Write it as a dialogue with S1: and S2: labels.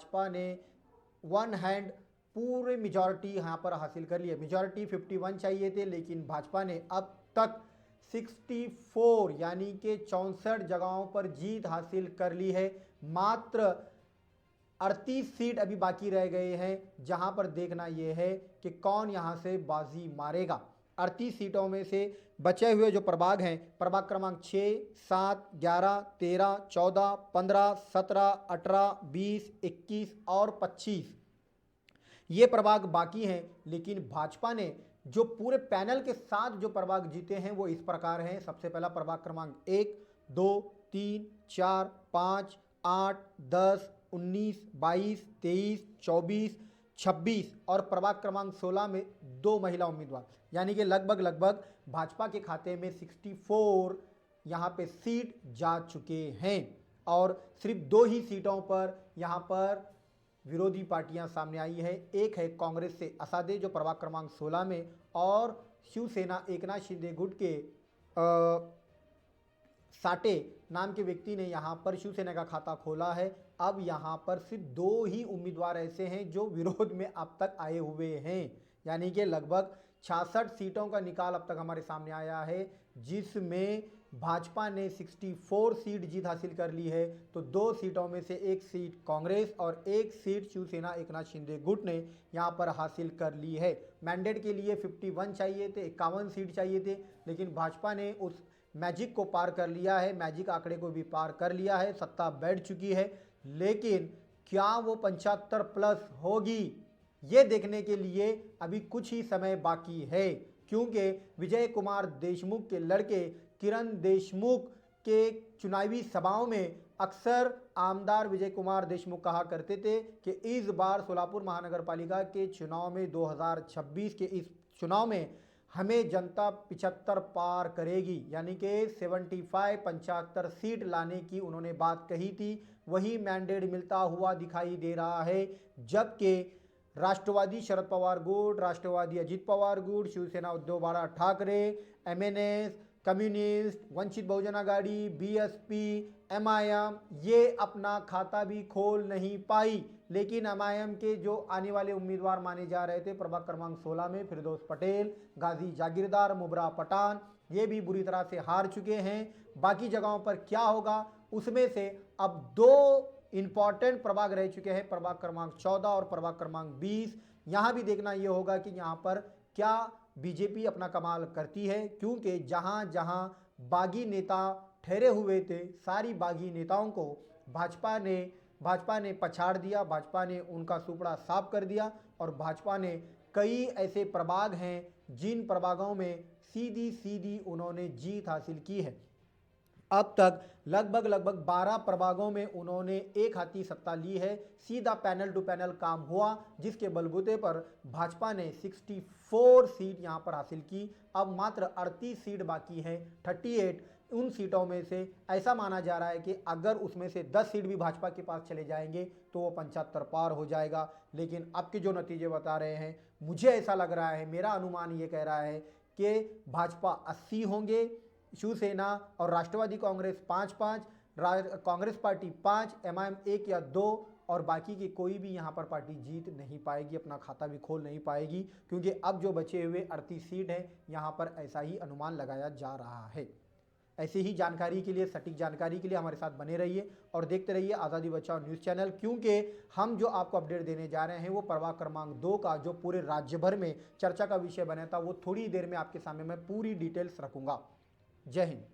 S1: भाजपा ने one hand पूरे majority यहाँ पर हासिल कर ली है। मेजॉरिटी 51 चाहिए थे, लेकिन भाजपा ने अब तक 64 यानी कि 64 जगहों पर जीत हासिल कर ली है। मात्र 38 सीट अभी बाकी रह गए हैं, जहां पर देखना यह है कि कौन यहां से बाजी मारेगा। 38 सीटों में से बचे हुए जो प्रभाग हैं, प्रभाग क्रमांक 6, 7, 11, 13, 14, 15, 17, 18, 20, 21 और 25 ये प्रभाग बाकी हैं। लेकिन भाजपा ने जो पूरे पैनल के साथ जो प्रभाग जीते हैं वो इस प्रकार हैं। सबसे पहला प्रभाग क्रमांक 1, 2, 3, 4, 5, 8, 10, 19, 22, 23, 24, 26 और प्रभाग क्रमांक 16 में 2 महिला उम्मीदवार, यानी कि लगभग भाजपा के खाते में 64 यहाँ पे सीट जा चुके हैं। और सिर्फ 2 ही सीटों पर यहाँ पर विरोधी पार्टियां सामने आई है। एक है कांग्रेस से असादे जो प्रभाग क्रमांक 16 में, और शिवसेना एकनाथ शिंदे गुट के साटे नाम के व्यक्ति ने यहां पर शिवसेना का खाता खोला है। अब यहां पर सिर्फ 2 ही उम्मीदवार ऐसे हैं जो विरोध में अब तक आए हुए हैं, यानी कि लगभग 66 सीटों का निकाल अब तक हमारे सामने आया है, जिसमें भाजपा ने 64 सीट जीत हासिल कर ली है। तो 2 सीटों में से 1 सीट कांग्रेस और 1 सीट शिवसेना एकनाथ शिंदे गुट ने यहां पर हासिल कर ली है। मैंडेट के लिए 51 चाहिए थे, 51 सीट चाहिए थे, लेकिन भाजपा ने उस मैजिक को पार कर लिया है, मैजिक आंकड़े को भी पार कर लिया है, सत्ता बैठ चुकी है। लेकिन क्या वो 75 प्लस होगी, ये देखने के लिए अभी कुछ ही समय बाकी है, क्योंकि विजय कुमार देशमुख के लड़के किरण देशमुख के चुनावी सभाओं में अक्सर आमदार विजय कुमार देशमुख कहा करते थे कि इस बार सोलापुर महानगर पालिका के चुनाव में 2026 के इस चुनाव में हमें जनता 75 पार करेगी, यानी कि 75 सीट लाने की उन्होंने बात कही थी। वही मैंडेट मिलता हुआ दिखाई दे रहा है, जबकि राष्ट्रवादी शरद पवार गुट, राष्ट्रवादी अजित पवार गुट, शिवसेना उद्धव बाळा Thackeray, MNS, communist, Vanchit Bahujan Aghadi, BSP, MIM ये अपना खाता भी खोल नहीं पाई। लेकिन MIM के जो आने वाले उम्मीदवार माने जा रहे थे प्रभाग क्रमांक 16 में फिरदौस पटेल, गाजी जागीरदार, मुबरा पठान, ये भी बुरी तरह से हार चुके हैं। बाकी जगहों पर क्या होगा, उसमें से अब 2 इंपॉर्टेंट प्रभाग रह चुके हैं, प्रभाग क्रमांक 14 और प्रभाग क्रमांक 20। यहां भी देखना यह होगा कि यहां पर क्या बीजेपी अपना कमाल करती है, क्योंकि जहां जहां बागी नेता ठहरे हुए थे, सारी बागी नेताओं को भाजपा ने पछाड़ दिया, भाजपा ने उनका सुपड़ा साफ कर दिया। और भाजपा ने कई ऐसे प्रभाग हैं जिन प्रभागों में सीधी सीधी उन्होंने जीत हासिल की है। अब तक लगभग 12 प्रभागों में उन्होंने एक हाथी सत्ता ली है। सीधा पैनल टू पैनल काम हुआ, जिसके बलबूते पर भाजपा ने 64 सीट यहां पर हासिल की। अब मात्र 38 सीट बाकी है, 38। उन सीटों में से ऐसा माना जा रहा है कि अगर उसमें से 10 सीट भी भाजपा के पास चले जाएंगे तो वो 75 पार हो जाएगा। लेकिन अब के जो नतीजे बता रहे हैं, मुझे ऐसा लग रहा है, मेरा अनुमान ये कह रहा है कि भाजपा 80 होंगे, शिवसेना और राष्ट्रवादी कांग्रेस 5-5, कांग्रेस पार्टी 5, MIM 1 या 2 और बाकी की कोई भी यहां पर पार्टी जीत नहीं पाएगी, अपना खाता भी खोल नहीं पाएगी, क्योंकि अब जो बचे हुए 38 सीट हैं यहां पर ऐसा ही अनुमान लगाया जा रहा है। ऐसी ही जानकारी के लिए, सटीक जानकारी के लिए हमारे साथ बने रहिए और देखते रहिए आज़ादी बचाओ न्यूज़ चैनल, क्योंकि हम जो आपको अपडेट देने जा रहे हैं वो प्रभाग क्रमांक 2 का जो पूरे राज्य भर में चर्चा का विषय बना था, वो थोड़ी देर में आपके सामने मैं पूरी डिटेल्स रखूंगा। जय हिंद।